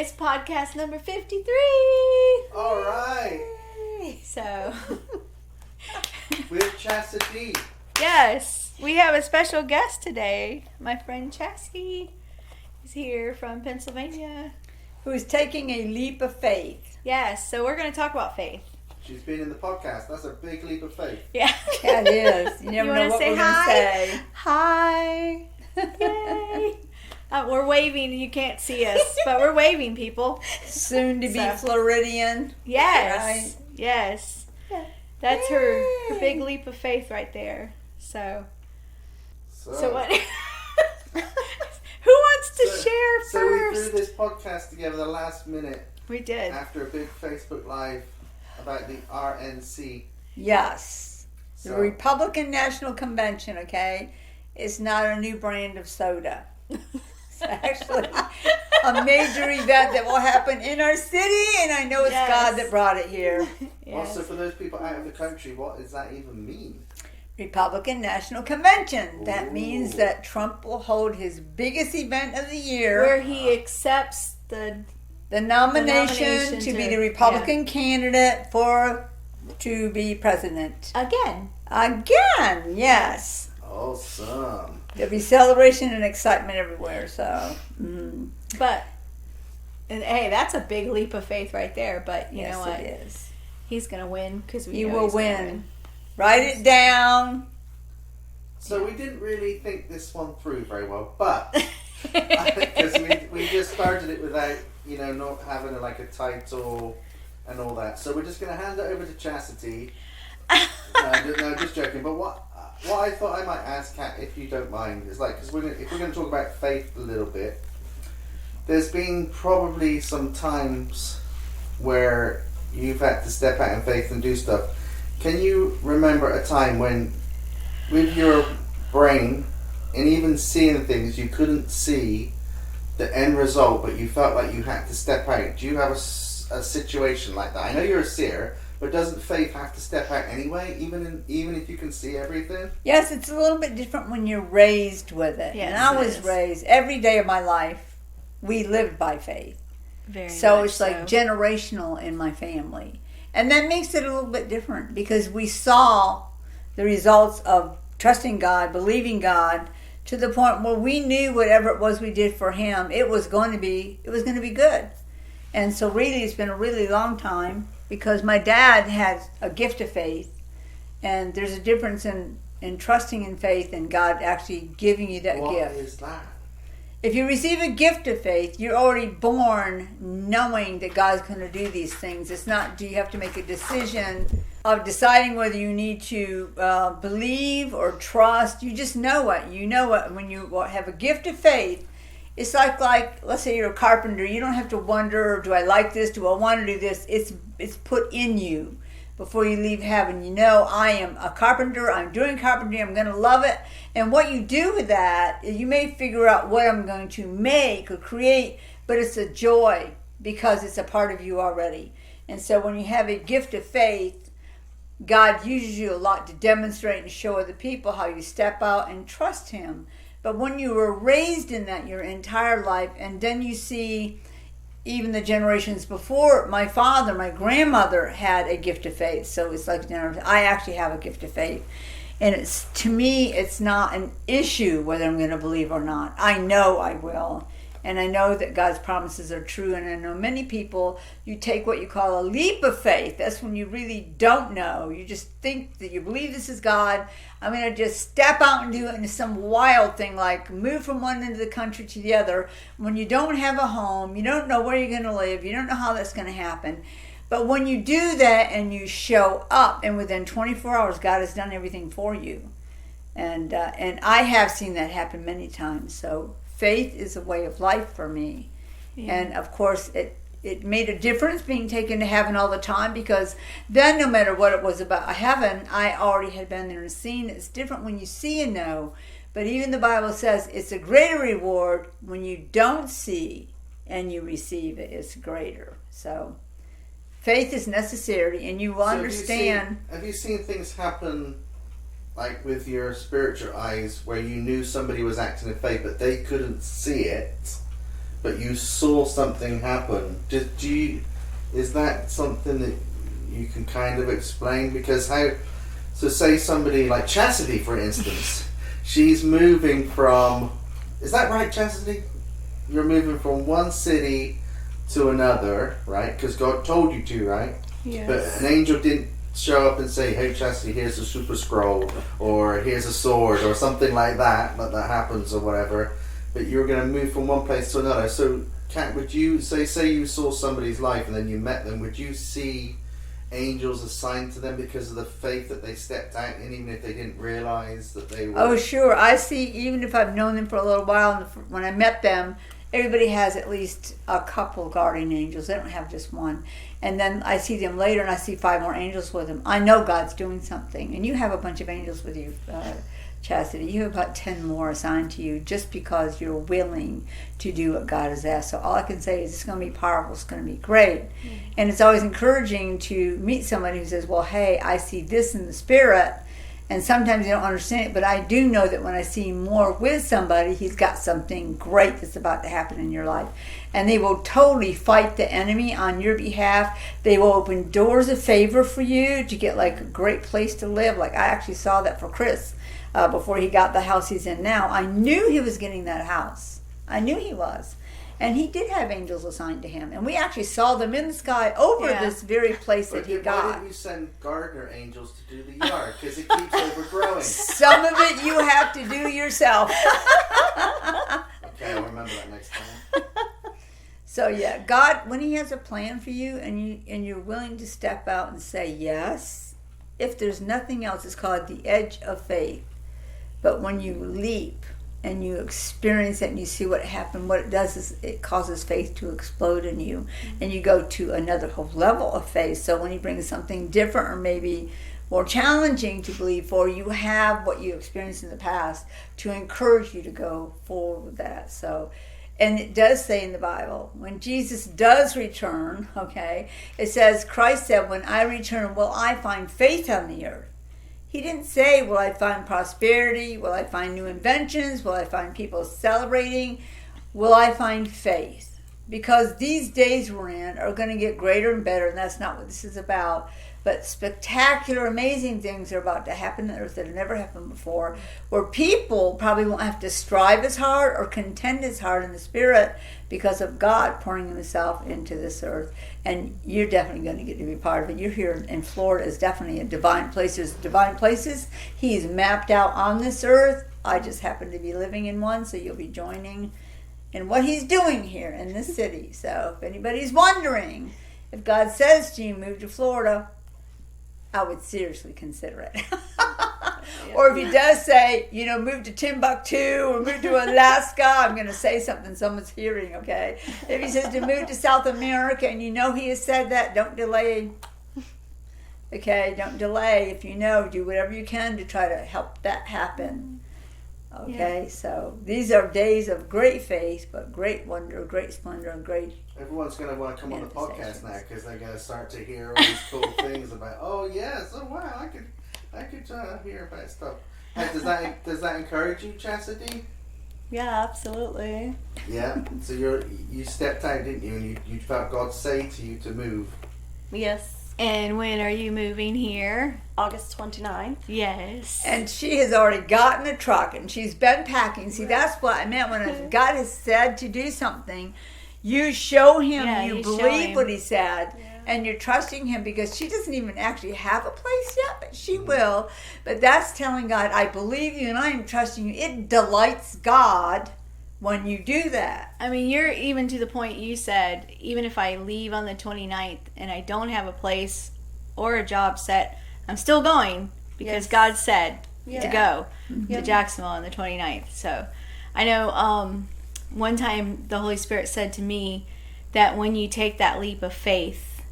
It's podcast number 53. All right. So, With Chastity. yes, we have a special guest today. My friend Chastity is here from Pennsylvania. Who's taking a leap of faith. Yes, so we're going to talk about faith. She's been in the podcast. That's a big leap of faith. Yeah. That is. You never You know wanna what say we're going to say. Hi. Yay. We're waving. You can't see us, but we're waving, people. Soon to be So. Floridian. Yes. Right. Yes. That's her big leap of faith right there. So what? Who wants to share So we first? threw this podcast together the last minute We did. after a big Facebook Live about the RNC. Yes. The So, Republican National Convention, okay? It's not a new brand of soda. It's actually a major event that will happen in our city, and I know it's Yes. God that brought it here. Yes. Also, for those people out of the country, what does that even mean? Republican National Convention. That Ooh. means that Trump will hold his biggest event of the year. Where he accepts the nomination to be to- the Republican candidate to be president. again. Again, yes. Awesome. There'll be celebration and excitement everywhere, so. But and hey, that's a big leap of faith right there. But you Yes, know what? it is. He's gonna win because we You know will he's gonna win. Write it down. So we didn't really think this one through very well, but because we just started it without, not having a title and all that. So we're just going to hand it over to Chastity. No, just joking. But what I thought I might ask Kat, if you don't mind, is because if we're going to talk about faith a little bit, there's been probably some times where you've had to step out in faith and do stuff. Can you remember a time when, with your brain and even seeing things, you couldn't see the end result, but you felt like you had to step out? Do you have a situation like that? I know you're a seer, but doesn't faith have to step out anyway, even if you can see everything? Yes, it's a little bit different when you're raised with it. Yes, and I it was is. raised, every day of my life, we lived by faith. Very So much it's like generational in my family. And that makes it a little bit different because we saw the results of trusting God, believing God, to the point where we knew whatever it was we did for Him, it was going to be good. And so really it's been a really long time because my dad had a gift of faith, and there's a difference in trusting in faith and God actually giving you that What gift. is that? If you receive a gift of faith, you're already born knowing that God's going to do these things. It's not, do you have to make a decision of deciding whether you need to believe or trust. You just know it. You know it. When you have a gift of faith, it's like let's say you're a carpenter. You don't have to wonder, do I like this? Do I want to do this? It's put in you. Before you leave heaven, you know, I am a carpenter, I'm doing carpentry, I'm going to love it. And what you do with that, you may figure out what I'm going to make or create, but it's a joy because it's a part of you already. And so when you have a gift of faith, God uses you a lot to demonstrate and show other people how you step out and trust Him. But when you were raised in that your entire life, and then you see even the generations before, my father, my grandmother had a gift of faith. So it's like, I actually have a gift of faith. And to me, it's not an issue whether I'm going to believe or not. I know I will. And I know that God's promises are true. And I know many people, you take what you call a leap of faith. That's when you really don't know. You just think that you believe this is God. I'm going to just step out and do it into some wild thing like move from one end of the country to the other. When you don't have a home, you don't know where you're going to live. You don't know how that's going to happen. But when you do that and you show up, and within 24 hours, God has done everything for you. And I have seen that happen many times. So faith is a way of life for me. Yeah. And of course, it made a difference being taken to heaven all the time, because then no matter what it was about heaven, I already had been there and seen. It's different when you see and know. But even the Bible says it's a greater reward when you don't see and you receive it. It's greater. So faith is necessary, and you will understand. Have you seen things happen like with your spiritual eyes where you knew somebody was acting in faith but they couldn't see it, but you saw something happen. Is that something that you can kind of explain? Because so say somebody like Chastity, for instance, she's moving from, is that right, Chastity? You're moving from one city to another, right? Because God told you to, right? Yes. But an angel didn't show up and say, hey, Chastity, here's a super scroll, or here's a sword, or something like that, but that happens, or whatever. But you're going to move from one place to another. So, Kat, would you, say you saw somebody's life and then you met them, would you see angels assigned to them because of the faith that they stepped out in, even if they didn't realize that they were... Oh, sure. I see, even if I've known them for a little while, and when I met them, everybody has at least a couple guardian angels. They don't have just one. And then I see them later, and I see 5 more angels with them. I know God's doing something. And you have a bunch of angels with you, Chastity. You have about 10 more assigned to you just because you're willing to do what God has asked. So all I can say is it's going to be powerful. It's going to be great. Mm-hmm. And it's always encouraging to meet somebody who says, well, hey, I see this in the spirit. And sometimes you don't understand it, but I do know that when I see more with somebody, he's got something great that's about to happen in your life. And they will totally fight the enemy on your behalf. They will open doors of favor for you to get like a great place to live. Like I actually saw that for Chris before he got the house he's in now. I knew he was getting that house. I knew he was. And he did have angels assigned to him. And we actually saw them in the sky over this very place that he got. Why didn't you send gardener angels to do the yard? Because it keeps overgrowing. Some of it you have to do yourself. Okay, I'll remember that next time. So yeah, God, when he has a plan for you and you're willing to step out and say yes, if there's nothing else, it's called the edge of faith. But when you leap, and you experience it and you see what happened, what it does is it causes faith to explode in you. And you go to another whole level of faith. So when he brings something different or maybe more challenging to believe for, you have what you experienced in the past to encourage you to go forward with that. So, and it does say in the Bible, when Jesus does return, okay, it says, Christ said, when I return, will I find faith on the earth? He didn't say, will I find prosperity? Will I find new inventions? Will I find people celebrating? Will I find faith? Because these days we're in are going to get greater and better, and that's not what this is about. But spectacular, amazing things are about to happen on earth that have never happened before, where people probably won't have to strive as hard or contend as hard in the spirit because of God pouring himself into this earth. And you're definitely going to get to be part of it. You're here in Florida is definitely a divine place. There's divine places he's mapped out on this earth. I just happen to be living in one, so you'll be joining in what he's doing here in this city. So if anybody's wondering, if God says to you, move to Florida, I would seriously consider it. Or if he does say, move to Timbuktu or move to Alaska, I'm going to say something someone's hearing, okay? If he says to move to South America and he has said that, don't delay. Okay, don't delay. If do whatever you can to try to help that happen. Okay, so these are days of great faith, but great wonder, great splendor, and great... Everyone's going to want to come on the podcast now because they're going to start to hear all these cool things about, oh yes, oh wow, I could hear about stuff. Does that encourage you, Chastity? Yeah, absolutely. Yeah, so you stepped out, didn't you, and you felt God say to you to move. Yes. And when are you moving here? August 29th. Yes. And she has already gotten a truck and she's been packing. See, that's what I meant when God has said to do something. You show him you believe what he said, and you're trusting him because she doesn't even actually have a place yet, but she will. But that's telling God, I believe you and I am trusting you. It delights God when you do that. I mean, you're even to the point you said, even if I leave on the 29th and I don't have a place or a job set, I'm still going because God said to go to Jacksonville on the 29th. So I know one time the Holy Spirit said to me that when you take that leap of faith,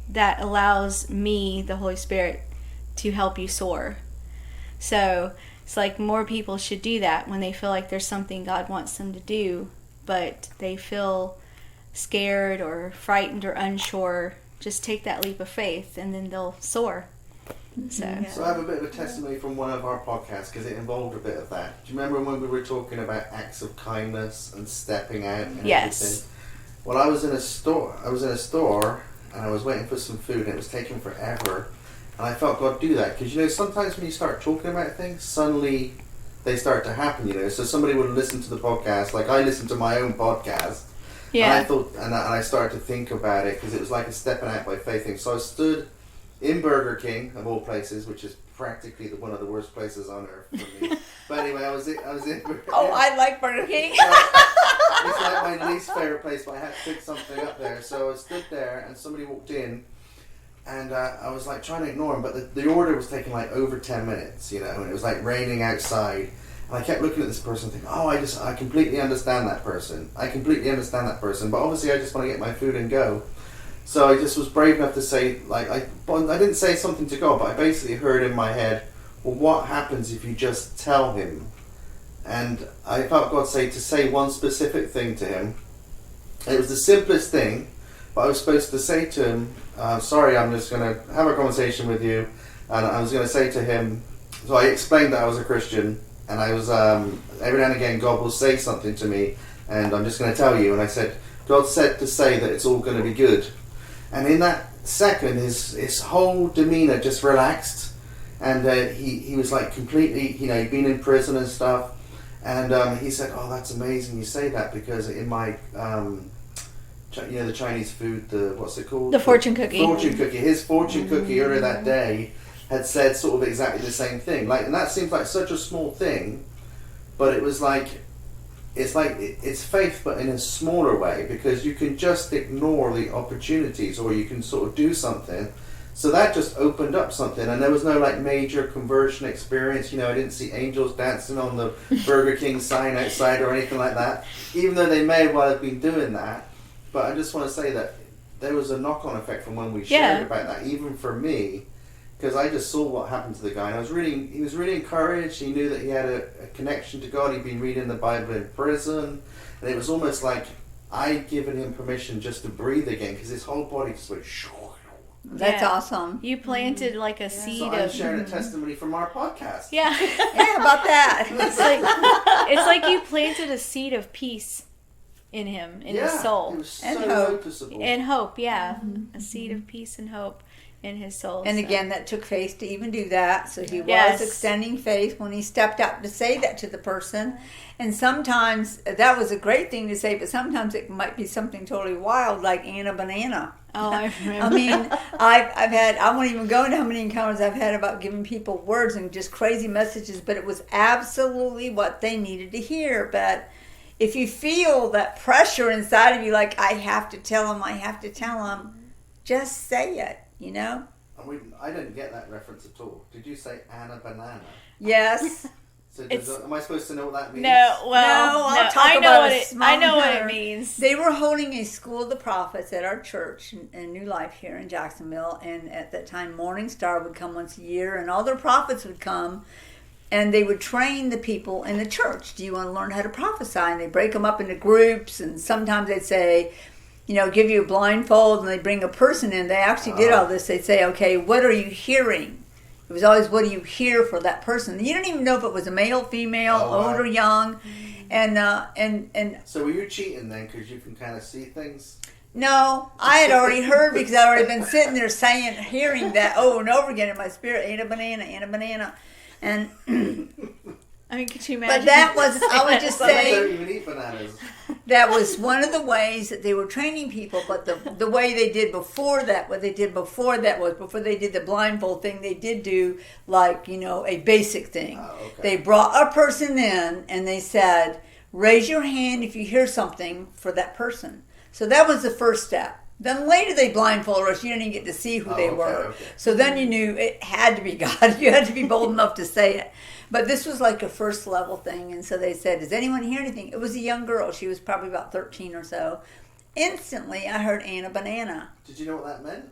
that allows me, the Holy Spirit, to help you soar. So it's like more people should do that when they feel like there's something God wants them to do, but they feel scared or frightened or unsure. Just take that leap of faith and then they'll soar. So So I have a bit of a testimony from one of our podcasts because it involved a bit of that. Do you remember when we were talking about acts of kindness and stepping out and Yes. everything? Well, I was in a store and I was waiting for some food and it was taking forever. And I felt God do that because, you know, sometimes when you start talking about things, suddenly they start to happen, you know. So somebody would listen to the podcast, like I listened to my own podcast. yeah. And I thought, and I started to think about it because it was like a stepping out by faith thing. So I stood in Burger King, of all places, which is practically one of the worst places on earth for me. But anyway, I was in Burger King. Oh, I like Burger King. It's like my least favorite place, but I had to pick something up there. So I stood there, and somebody walked in, and I was like trying to ignore him, but the order was taking like over 10 minutes, you know, and it was like raining outside. And I kept looking at this person thinking, oh, I completely understand that person. I completely understand that person. But obviously I just want to get my food and go. So I just was brave enough to say, like, I didn't say something to God, but I basically heard in my head, well, what happens if you just tell him? And I felt God say to say one specific thing to him. It was the simplest thing, but I was supposed to say to him, sorry, I'm just going to have a conversation with you. And I was going to say to him, so I explained that I was a Christian. And I was, every now and again, God will say something to me, and I'm just going to tell you. And I said, God said to say that it's all going to be good. And in that second, his whole demeanor just relaxed. And he was like completely, you know, he'd been in prison and stuff. And he said, oh, that's amazing you say that, because in my, you know, the Chinese food, what's it called? The fortune cookie. Fortune cookie. His fortune cookie earlier that day had said sort of exactly the same thing. Like, and that seems like such a small thing, but it was like, it's faith, but in a smaller way, because you can just ignore the opportunities, or you can sort of do something. So that just opened up something, and there was no like major conversion experience. You know, I didn't see angels dancing on the Burger King sign outside or anything like that, even though they may well have been doing that. But I just want to say that there was a knock-on effect from when we shared about that, even for me. Because I just saw what happened to the guy, and he was really encouraged. He knew that he had a connection to God. He'd been reading the Bible in prison, and it was almost like I'd given him permission just to breathe again, because his whole body just went. That's awesome. You planted like a seed So I'm of. sharing a testimony from our podcast. Yeah. Yeah, about that. It's like you planted a seed of peace in him, in his soul, it was so And hope. noticeable. and hope. Yeah, a seed of peace and hope in his soul. And so. again, that took faith to even do that. So he Yes. was extending faith when he stepped up to say that to the person. And sometimes that was a great thing to say, but sometimes it might be something totally wild, like Anna Banana. Oh, I remember. I mean, I've had, I won't even go into how many encounters I've had about giving people words and just crazy messages, but it was absolutely what they needed to hear. But if you feel that pressure inside of you, like, I have to tell them, just say it, you know? I didn't get that reference at all. Did you say Anna Banana? Yes. So am I supposed to know what that means? No, well, No, I'll talk I know about what a it. small I know what it matter. means. They were holding a School of the Prophets at our church in New Life here in Jacksonville, and at that time Morning Star would come once a year, and all their prophets would come, and they would train the people in the church. Do you want to learn how to prophesy? And they break them up into groups, and sometimes they'd say, you know, give you a blindfold, and they bring a person in. They actually did all this. They'd say, okay, what are you hearing? It was always, what do you hear for that person? You don't even know if it was a male, female, old or young. And So were you cheating then, because you can kind of see things? no, I had already heard, because I'd already been sitting there hearing that over and over again in my spirit, Anna Banana. And I mean, could you imagine? but that was, I would just I don't say, even eat bananas. that was one of the ways that they were training people. But the way they did before that, what they did before that was, before they did the blindfold thing, they did do, like, you know, a basic thing. Oh, okay. They brought a person in and they said, raise your hand if you hear something for that person. So that was the first step. Then later they blindfolded us. You didn't even get to see who they were. Okay. So then you knew it had to be God. You had to be bold enough to say it. But this was like a first level thing. And so they said, does anyone hear anything? It was a young girl. She was probably about 13 or so. Instantly, I heard Anna Banana. Did you know what that meant?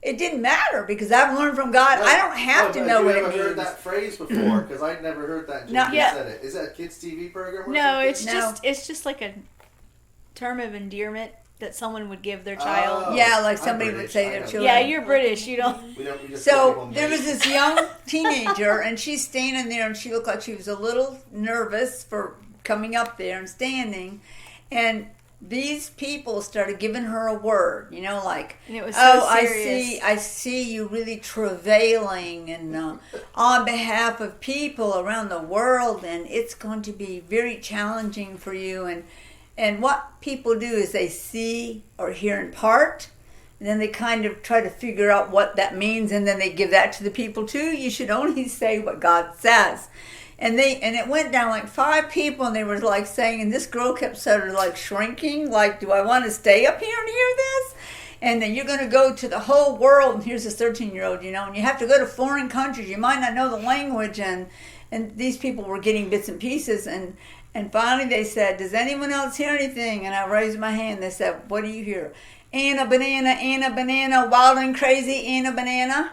It didn't matter, because I've learned from God. I don't have to know what it Have you ever heard means. that phrase before? Because I'd never heard that until No. you Yeah. said it. Is that a kids' TV program or No, something? it's just like a term of endearment. that someone would give their child. Oh, Yeah, like I'm somebody would British, say I their don't- children. Yeah, you're British. You don't. We just call So people there was mate. this young teenager, and she's standing there, and she looked like she was a little nervous for coming up there and standing. And these people started giving her a word, like, And it was so I serious. see you really travailing and on behalf of people around the world, and it's going to be very challenging for you. And what people do is they see or hear in part, and then they kind of try to figure out what that means, and then they give that to the people too. You should only say what God says. And it went down like 5 people, and they were like saying, and this girl kept sort of like shrinking, like, do I want to stay up here and hear this? And then you're going to go to the whole world, and here's this 13-year-old, and you have to go to foreign countries. You might not know the language, and these people were getting bits and pieces, and finally they said, does anyone else hear anything? And I raised my hand. They said, what do you hear? And a banana, wild and crazy, and a banana.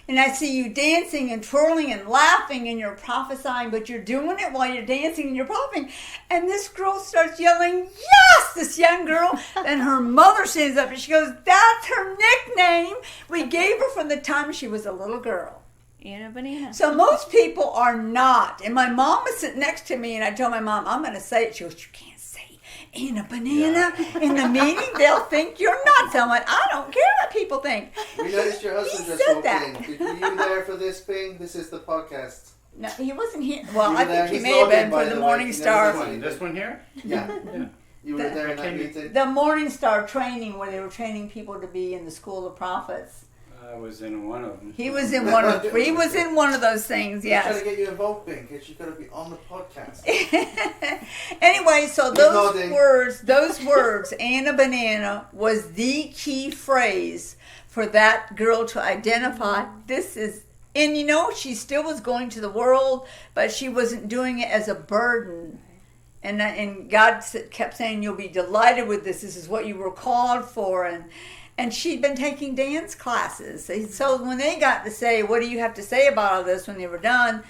And I see you dancing and twirling and laughing, and you're prophesying, but you're doing it while you're dancing and you're prophesying. And this girl starts yelling, yes, this young girl. Then her mother stands up and she goes, that's her nickname we gave her from the time she was a little girl. Anna Banana. So most people are not. And my mom was sitting next to me, and I told my mom, I'm going to say it. She goes, you can't say Anna Banana in the meeting. They'll think you're nuts. I'm like, I don't care what people think. We noticed your husband He just said walked that. in. Were you there for this thing? This is the podcast. No, he wasn't here. Well, You I were there. think he He's may have been logging, by for the the way. Morning He knows Star. this one. This one here? Yeah. Yeah. You were there in that came- meeting? The Morning Star training where they were training people to be in the School of Prophets. I was in one of them. He was in one of those things. He's trying Yes. to get you involved, Bing, because you've got to be on the podcast. Anyway, so He's those nodding. words, Anna Banana, was the key phrase for that girl to identify. This is, and she still was going to the world, but she wasn't doing it as a burden. And God kept saying, you'll be delighted with this. This is what you were called for. And she'd been taking dance classes. So when they got to say, what do you have to say about all this when they were done?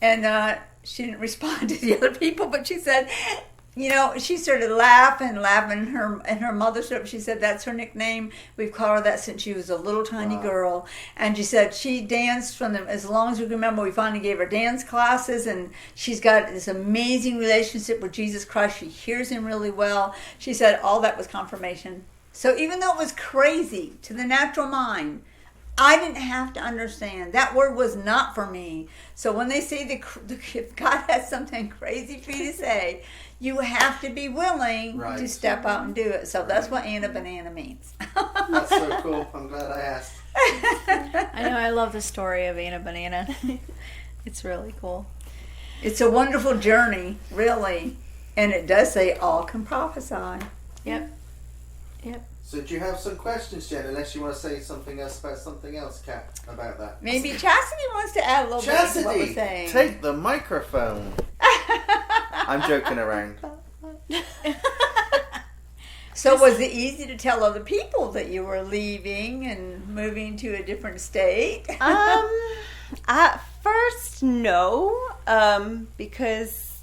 And she didn't respond to the other people, but she said, she started laughing. And her mother stood up. She said, that's her nickname. We've called her that since she was a little tiny girl. And she said she danced from them as long as we can remember. We finally gave her dance classes, and she's got this amazing relationship with Jesus Christ. She hears him really well. She said all that was confirmation. So even though it was crazy to the natural mind, I didn't have to understand. That word was not for me. So when they say if God has something crazy for you to say, you have to be willing Right. to step out and do it. So that's what Anna Banana means. That's so cool. I'm glad I asked. I know. I love the story of Anna Banana. It's really cool. It's a wonderful journey, really. And it does say all can prophesy. Yep. So do you have some questions, Jen, unless you want to say something else about something else, Kat, about that? Maybe Chastity wants to add a little bit to what we're Chastity, saying. take the microphone. I'm joking around. So was it easy to tell other people that you were leaving and moving to a different state? At first, no, because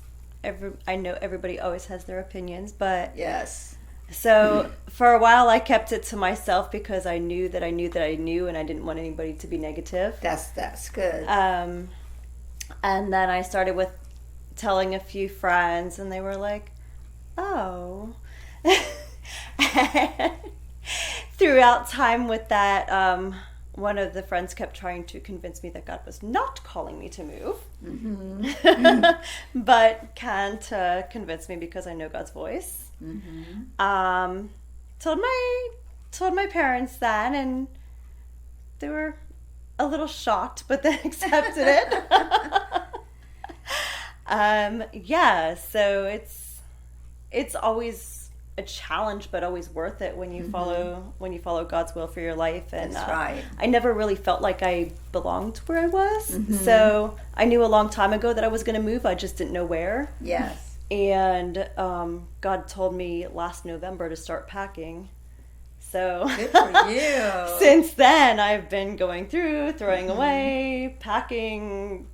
I know everybody always has their opinions, but Yes. so for a while I kept it to myself because I knew that I knew that I knew, and I didn't want anybody to be negative. That's good. And then I started with telling a few friends, and they were like, "Oh." Throughout time with that, one of the friends kept trying to convince me that God was not calling me to move, but can't convince me because I know God's voice. Told my parents that, and they were a little shocked, but then accepted it. So it's always a challenge, but always worth it when you follow God's will for your life. And That's right. I never really felt like I belonged where I was. So I knew a long time ago that I was going to move. I just didn't know where. Yes. And God told me last November to start packing. So Good for you. since then, I've been going through, throwing away, packing,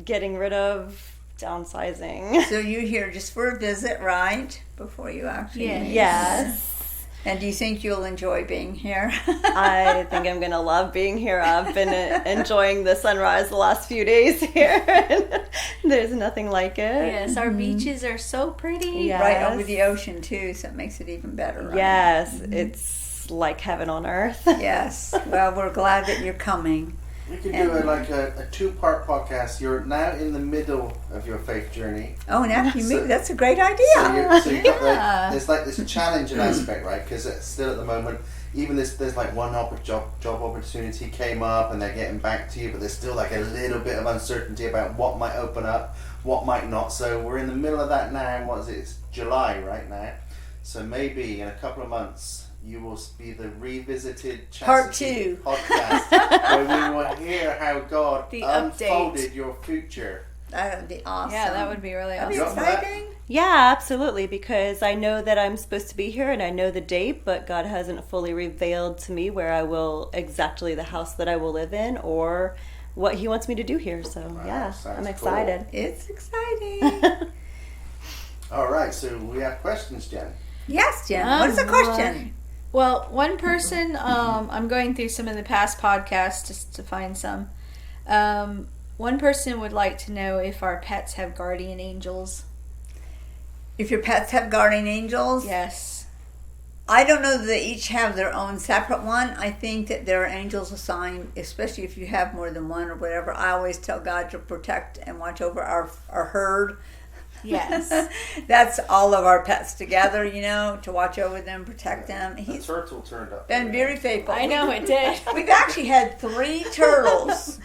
getting rid of, downsizing. So you're here just for a visit, right? Before you actually Yeah. leave. Yes. And do you think you'll enjoy being here? I think I'm going to love being here. I've been enjoying the sunrise the last few days here. There's nothing like it. Yes, our beaches are so pretty. Yes. Right over the ocean, too, so it makes it even better. Right? Yes, it's like heaven on earth. Yes. Well, we're glad that you're coming. We could do a 2-part podcast. You're now in the middle of your faith journey. Oh, and after you move, that's a great idea. So you've got there's like this challenging aspect, right? Because still at the moment, even there's like one job opportunity came up and they're getting back to you, but there's still like a little bit of uncertainty about what might open up, what might not. So we're in the middle of that now. And what is it? It's July right now. So maybe in a couple of months, you will be the revisited Part Chastity 2 podcast where we will hear how God The unfolded your future. That would be awesome. Yeah, that would be really That'd be awesome. exciting. Yeah, absolutely, because I know that I'm supposed to be here and I know the date, but God hasn't fully revealed to me where I will, exactly the house that I will live in or what He wants me to do here. So, yeah, sounds I'm excited. It's exciting. All right, so we have questions, Jen. Yes, Jen. What is the question? Well, one person, I'm going through some of the past podcasts just to find some. One person would like to know if our pets have guardian angels. If your pets have guardian angels? Yes. I don't know that they each have their own separate one. I think that there are angels assigned, especially if you have more than one or whatever. I always tell God to protect and watch over our herd. Yes. That's all of our pets together, to watch over them, protect them. The He's turtle turned up. been very faithful. I know it did. We've actually had 3 turtles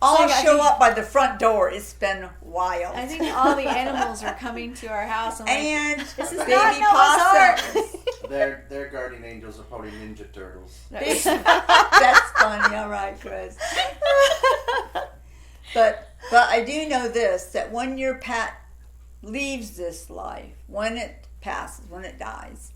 all show up by the front door. It's been wild. I think all the animals are coming to our house. I'm like, And this is baby not Noah's Ark. possums. Their guardian angels are probably Ninja Turtles. That's funny. All right, Chris. But I do know this, that when your pet leaves this life, when it passes, when it dies,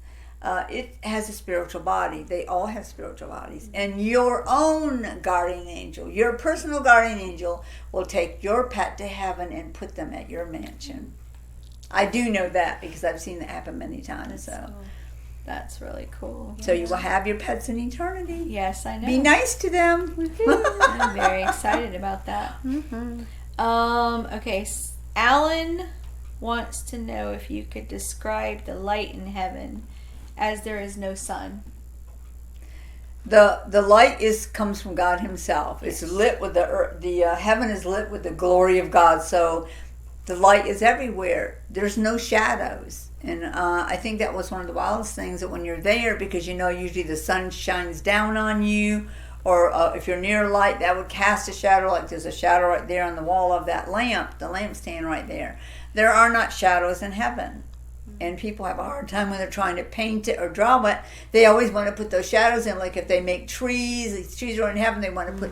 it has a spiritual body. They all have spiritual bodies. And your own guardian angel, your personal guardian angel, will take your pet to heaven and put them at your mansion. I do know that because I've seen that happen many times. So That's really cool. you will have your pets in eternity. Yes, I know. Be nice to them. I'm very excited about that. Okay, Alan wants to know if you could describe the light in heaven as there is no sun. The light comes from God Himself. It's lit with the heaven is lit with the glory of God. So the light is everywhere. There's no shadows, and I think that was one of the wildest things, that when you're there, because usually the sun shines down on you, or if you're near light, that would cast a shadow. Like there's a shadow right there on the wall of that lamp, the lampstand right there. There are not shadows in heaven. And people have a hard time when they're trying to paint it or draw it. They always want to put those shadows in. Like if they make trees, these trees are in heaven, they want to put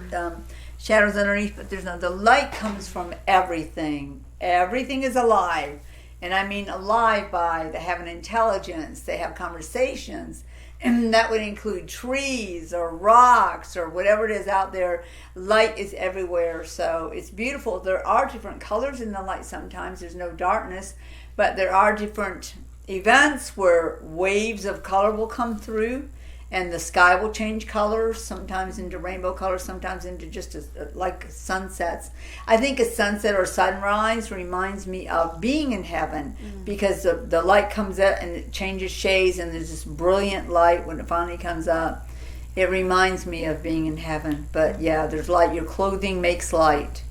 shadows underneath. But there's no. The light comes from everything. Everything is alive. And I mean alive by they have an intelligence. They have conversations. And that would include trees or rocks or whatever it is out there. Light is everywhere. So it's beautiful. There are different colors in the light sometimes. There's no darkness. But there are different events where waves of color will come through, and the sky will change colors, sometimes into rainbow colors, sometimes into just like sunsets. I think a sunset or sunrise reminds me of being in heaven, because the light comes up and it changes shades, and there's this brilliant light when it finally comes up. It reminds me of being in heaven. But yeah, there's light. Your clothing makes light.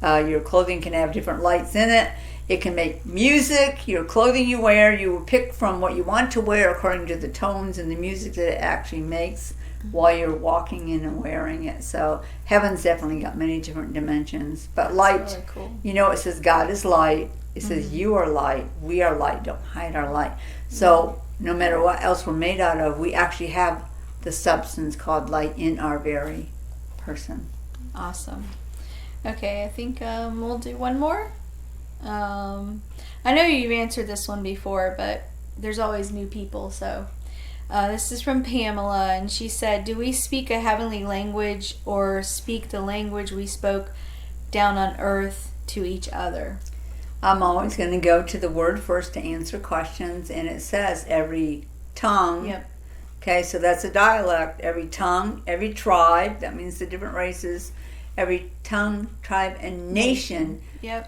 Your clothing can have different lights in it. It can make music. Your clothing you wear, you will pick from what you want to wear according to the tones and the music that it actually makes while you're walking in and wearing it. So heaven's definitely got many different dimensions. But light, really cool. It says God is light. It says you are light. We are light. Don't hide our light. So no matter what else we're made out of, we actually have the substance called light in our very person. Awesome. Okay, I think we'll do one more. I know you've answered this one before, but there's always new people. So this is from Pamela, and she said, do we speak a heavenly language or speak the language we spoke down on earth to each other? I'm always going to go to the word first to answer questions, and it says every tongue Okay, so that's a dialect. Every tongue, every tribe, that means the different races, every tongue, tribe, and nation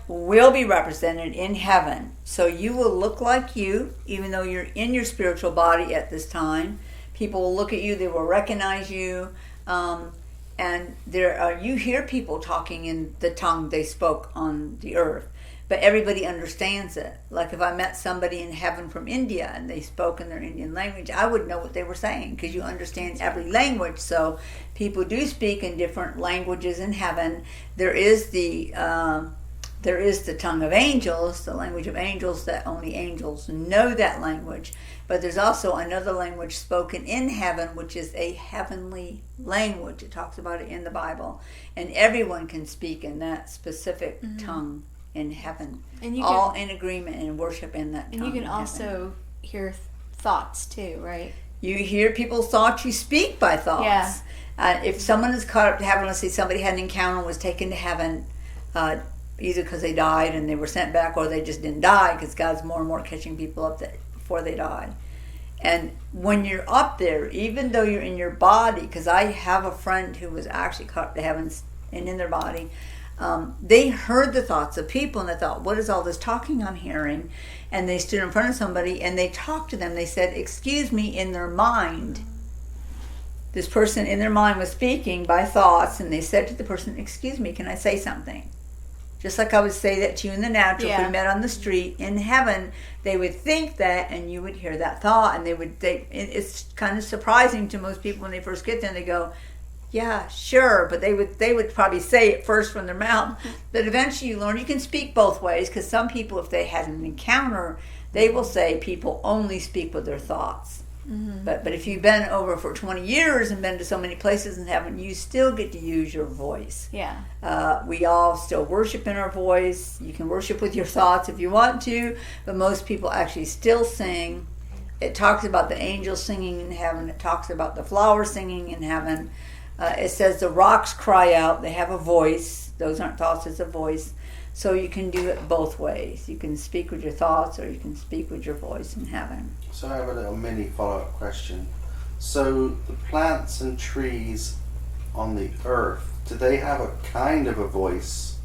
will be represented in heaven. So you will look like you, even though you're in your spiritual body at this time. People will look at you, they will recognize you. And you hear people talking in the tongue they spoke on the earth. But everybody understands it. Like if I met somebody in heaven from India and they spoke in their Indian language, I would know what they were saying because you understand every language. So people do speak in different languages in heaven. There is the tongue of angels, the language of angels, that only angels know that language. But there's also another language spoken in heaven, which is a heavenly language. It talks about it in the Bible. And everyone can speak in that specific tongue in heaven, and all in agreement and worship in that tongue. And you can also hear thoughts too, right? You hear people's thoughts, you speak by thoughts. Yeah. If someone is caught up to heaven, let's say somebody had an encounter and was taken to heaven, either because they died and they were sent back, or they just didn't die, because God's more and more catching people up before they die. And when you're up there, even though you're in your body, because I have a friend who was actually caught up to heaven and in their body, they heard the thoughts of people and they thought, what is all this talking I'm hearing? And they stood in front of somebody and they talked to them. They said, excuse me, in their mind. This person in their mind was speaking by thoughts, and they said to the person, excuse me, can I say something? Just like I would say that to you in the natural, if we met on the street. In heaven, they would think that, and you would hear that thought, and it's kind of surprising to most people when they first get there, and they go, yeah, sure, but they would probably say it first from their mouth. But eventually you learn you can speak both ways, because some people, if they had an encounter, they will say people only speak with their thoughts. Mm-hmm. But if you've been over for 20 years and been to so many places in heaven, you still get to use your voice. Yeah. We all still worship in our voice. You can worship with your thoughts if you want to, but most people actually still sing. It talks about the angels singing in heaven. It talks about the flowers singing in heaven. It says the rocks cry out. They have a voice. Those aren't thoughts, it's a voice. So you can do it both ways. You can speak with your thoughts, or you can speak with your voice in heaven. So I have a little mini follow-up question. So the plants and trees on the earth, do they have a kind of a voice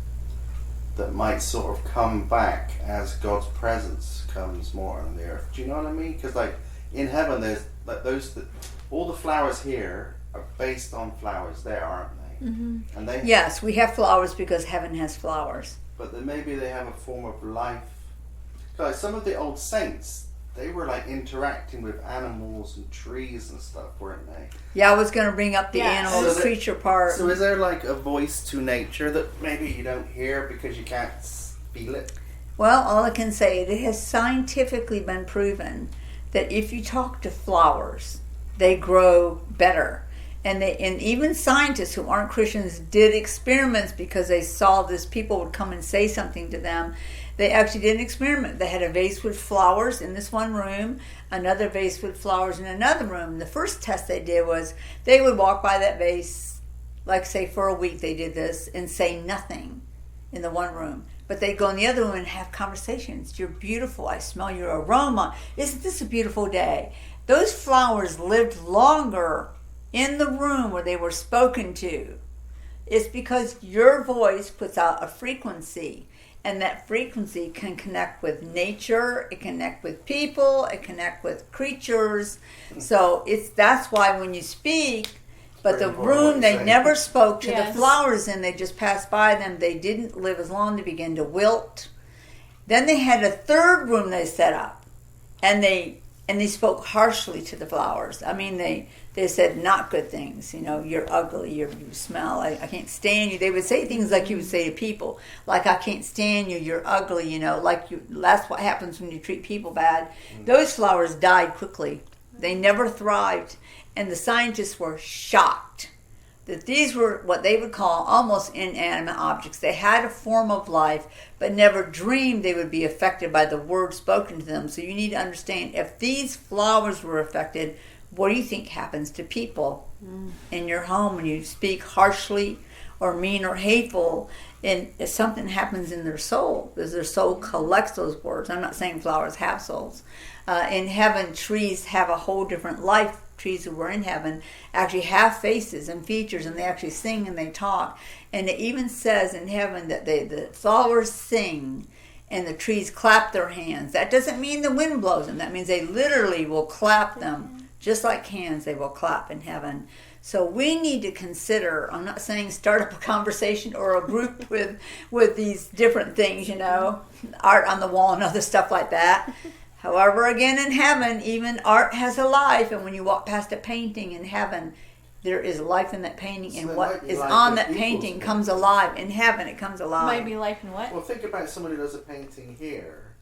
that might sort of come back as God's presence comes more on the earth? Do you know what I mean? Because like in heaven, there's like all the flowers here are based on flowers there, aren't they? Mm-hmm. And yes, we have flowers because heaven has flowers. But then maybe they have a form of life. Like some of the old saints, they were like interacting with animals and trees and stuff, weren't they? Yeah, I was going to bring up the animal, the creature part. So is there like a voice to nature that maybe you don't hear because you can't feel it? Well, all I can say, it has scientifically been proven that if you talk to flowers, they grow better. And even scientists who aren't Christians did experiments because they saw this. People would come and say something to them. They actually did an experiment. They had a vase with flowers in this one room, another vase with flowers in another room. The first test they did was they would walk by that vase, like say for a week they did this, and say nothing in the one room. But they'd go in the other room and have conversations. You're beautiful. I smell your aroma. Isn't this a beautiful day? Those flowers lived longer in the room where they were spoken to. It's because your voice puts out a frequency, and that frequency can connect with nature, it can connect with people, it can connect with creatures. So that's why when you speak, but the room they never spoke to the flowers in, they just passed by them. They didn't live as long, they began to wilt. Then they had a third room they set up, and they spoke harshly to the flowers. I mean, they said not good things. You know, you're ugly, you smell, I can't stand you. They would say things like you would say to people, like, I can't stand you, you're ugly, you know, that's what happens when you treat people bad. Those flowers died quickly. They never thrived. And the scientists were shocked that these were what they would call almost inanimate objects. They had a form of life, but never dreamed they would be affected by the words spoken to them. So you need to understand, if these flowers were affected, what do you think happens to people in your home when you speak harshly or mean or hateful, and if something happens in their soul, because their soul collects those words. I'm not saying flowers have souls. In heaven, trees have a whole different life. Trees who were in heaven actually have faces and features, and they actually sing and they talk. And it even says in heaven that the flowers sing and the trees clap their hands. That doesn't mean the wind blows them. That means they literally will clap them. Just like hands, they will clap in heaven. So we need to consider, I'm not saying start up a conversation or a group with these different things, art on the wall and other stuff like that. However, again, in heaven, even art has a life. And when you walk past a painting in heaven, there is life in that painting. So and what is on that painting comes alive. In heaven, it comes alive. Might be life in what? Well, think about someone who does a painting here.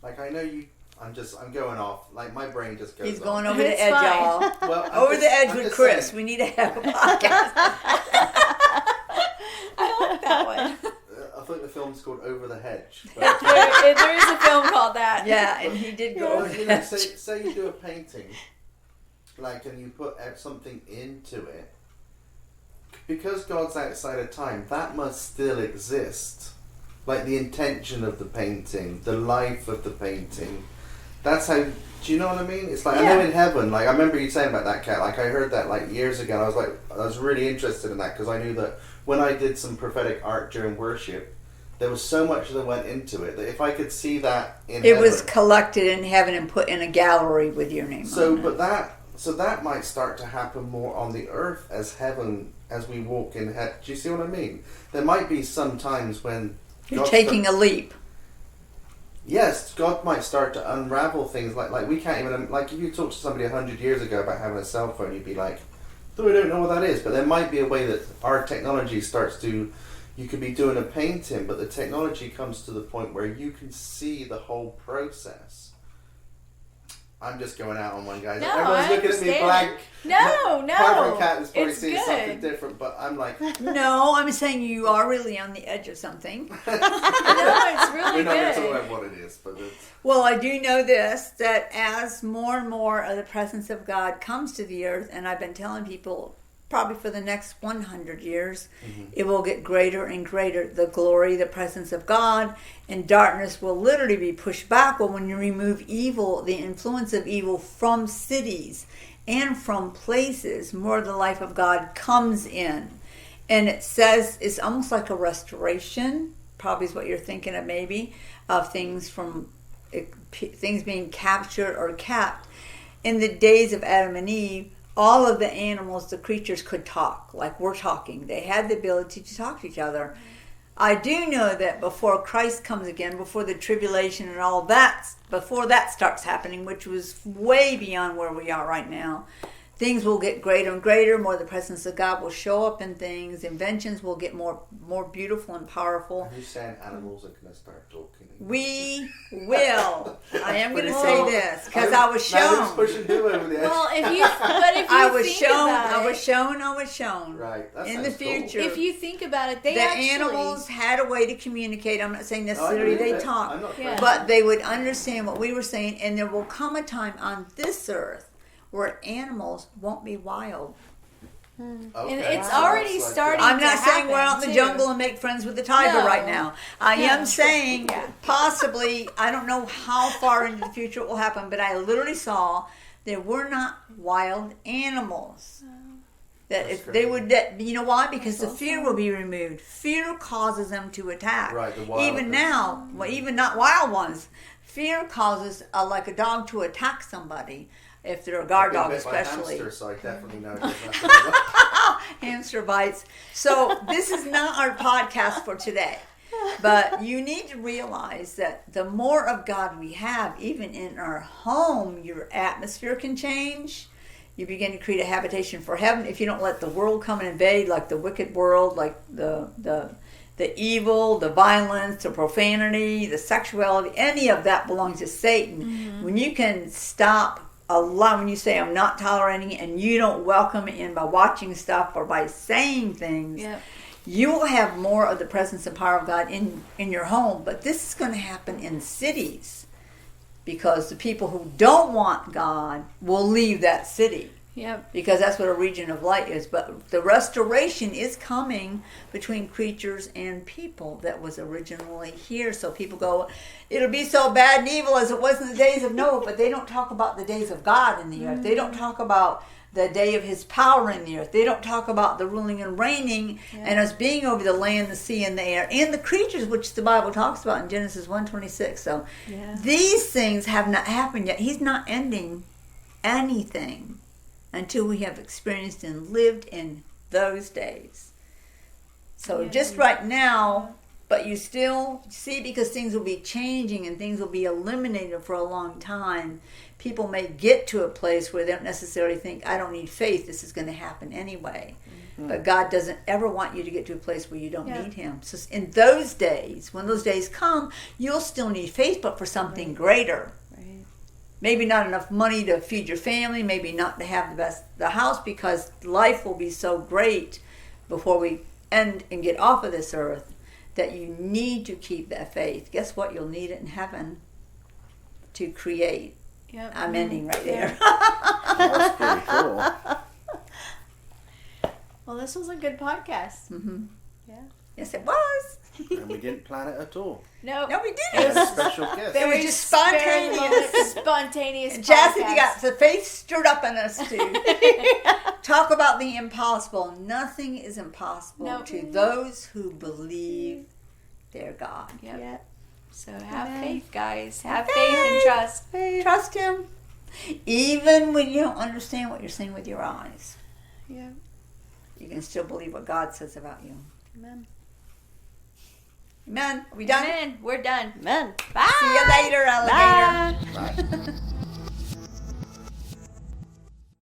Like, I know you... I'm going off. Like, my brain just goes He's going on. over the It's edge, fine. y'all. Well, Over the edge I'm with just Chris. saying, We need to have a podcast. I like that one. I think the film's called Over the Hedge. There is a film called that. Yeah, and he did go over the Well, edge. say you do a painting, like, and you put something into it. Because God's outside of time, that must still exist. Like the intention of the painting, the life of the painting. That's how. Do you know what I mean? It's like I know in heaven. Like I remember you saying about that, Kat. Like I heard that like years ago. And I was really interested in that because I knew that when I did some prophetic art during worship, there was so much that went into it that if I could see that in It heaven, was collected in heaven and put in a gallery with your name so, on it. but that might start to happen more on the earth as heaven, as we walk in heaven. Do you see what I mean? There might be some times when You're taking a leap. Yes, God might start to unravel things like we can't even, like if you talk to somebody 100 years ago about having a cell phone, you'd be like, oh, we don't know what that is. But there might be a way that our technology starts to, you could be doing a painting, but the technology comes to the point where you can see the whole process. I'm just going out on one, guys. No, Everyone's I looking at me understand. blank. No. Part of Cat is probably It's seeing good. something different, but I'm like, No, I'm saying you are really on the edge of something. No, it's really we're not going to talk good. about what it is, but it's... Well, I do know this, that as more and more of the presence of God comes to the earth, and I've been telling people probably for the next 100 years, it will get greater and greater. The glory, the presence of God, and darkness will literally be pushed back. Well, when you remove evil, the influence of evil from cities and from places, more of the life of God comes in. And it says it's almost like a restoration, probably is what you're thinking of maybe, of things things being captured or capped. In the days of Adam and Eve, all of the animals, the creatures could talk, like we're talking. They had the ability to talk to each other. I do know that before Christ comes again, before the tribulation and all that, before that starts happening, which was way beyond where we are right now, things will get greater and greater. More of the presence of God will show up in things. Inventions will get more beautiful and powerful. Are you saying animals are going to start talking? We will. I am going to Well, say this because I was Now who's shown. pushing who over the edge? Well, if you I was think shown. about I it, was shown. Right. That In the sounds cool. future. if you think about it, they The actually animals had a way to communicate. I'm not saying No, I necessarily believe they it. talk, I'm not Yeah. but they would understand what we were saying, and there will come a time on this earth where animals won't be wild. Okay. And it's So already that's like starting. I'm to not saying we're out in the happen, jungle too. and make friends with the tiger No. right now. I Yeah. am saying Yeah. possibly, I don't know how far into the future it will happen, but I literally saw there were not wild animals. That That's if crazy. they would, that, you know why? Because the That's fear awesome. will be removed. Fear causes them to attack. Right, the wild Even things. now, well, even not wild ones. Fear causes like a dog to attack somebody. If they're a guard I've been dog, bit by a especially. hamster, so I definitely know there's nothing. Hamster bites. So this is not our podcast for today. But you need to realize that the more of God we have, even in our home, your atmosphere can change. You begin to create a habitation for heaven if you don't let the world come and invade, like the wicked world, like the evil, the violence, the profanity, the sexuality. Any of that belongs to Satan. When you can stop when you say I'm not tolerating it, and you don't welcome it in by watching stuff or by saying things, Yep. you will have more of the presence and power of God in your home. But this is going to happen in cities because the people who don't want God will leave that city. Yep. Because that's what a region of light is. But the restoration is coming between creatures and people that was originally here. So people go, it'll be so bad and evil as it was in the days of Noah, but they don't talk about the days of God in the earth. They don't talk about the day of his power in the earth. They don't talk about the ruling and reigning and us being over the land, the sea, and the air, and the creatures, which the Bible talks about in Genesis 1:26. So these things have not happened yet. He's not ending anything until we have experienced and lived in those days. So just right now, but you still see, because things will be changing and things will be eliminated for a long time, people may get to a place where they don't necessarily think, I don't need faith, this is going to happen anyway. But God doesn't ever want you to get to a place where you don't need him. So in those days, when those days come, you'll still need faith, but for something greater. Maybe not enough money to feed your family, maybe not to have the house, because life will be so great before we end and get off of this earth that you need to keep that faith. Guess what? You'll need it in heaven to create. Yep. I'm ending right there. That's pretty cool. Well, this was a good podcast. Yeah. Yes, it was. And we didn't plan it at all. No, No, we We didn't. had a special guest. They were just spontaneous. Spontaneous. Jassy, podcast. you got the faith stirred up in us to talk about the impossible. Nothing is impossible to those who believe their God. Yep. So have Amen. faith, guys. Have faith and trust. Trust him. Even when you don't understand what you're seeing with your eyes, Yeah. you can still believe what God says about you. Amen. Amen. Are we done? Amen. We're done. Amen. Bye. See you later, alligator. Bye.